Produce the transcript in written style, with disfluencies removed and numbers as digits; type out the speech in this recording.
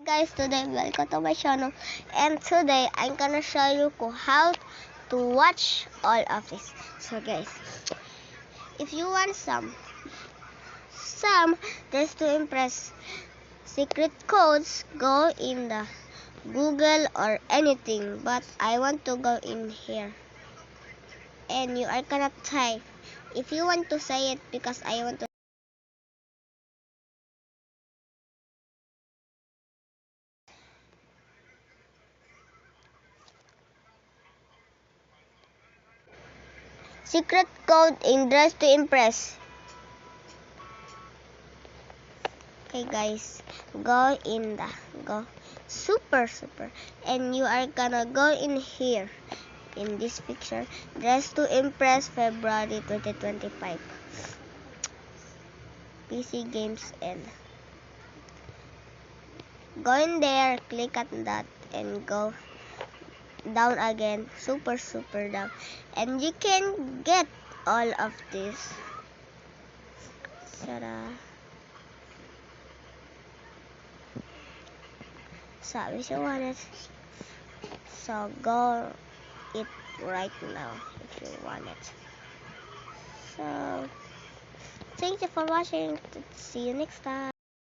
Guys, today welcome to my channel, and today I'm gonna show you how to watch all of this. So guys, if you want some just to impress secret codes, go in the Google or anything, but I want to go in here, and you are gonna type if you want to say it, because I want to. Secret code in Dress to Impress. Okay guys, go super, and you are gonna go in here in this picture, Dress to Impress February 2025 PC games, and go in there, click at that, and go down again, super down, and you can get all of this. So if you want it, so go it right now if you want it. So thank you for watching. See you next time.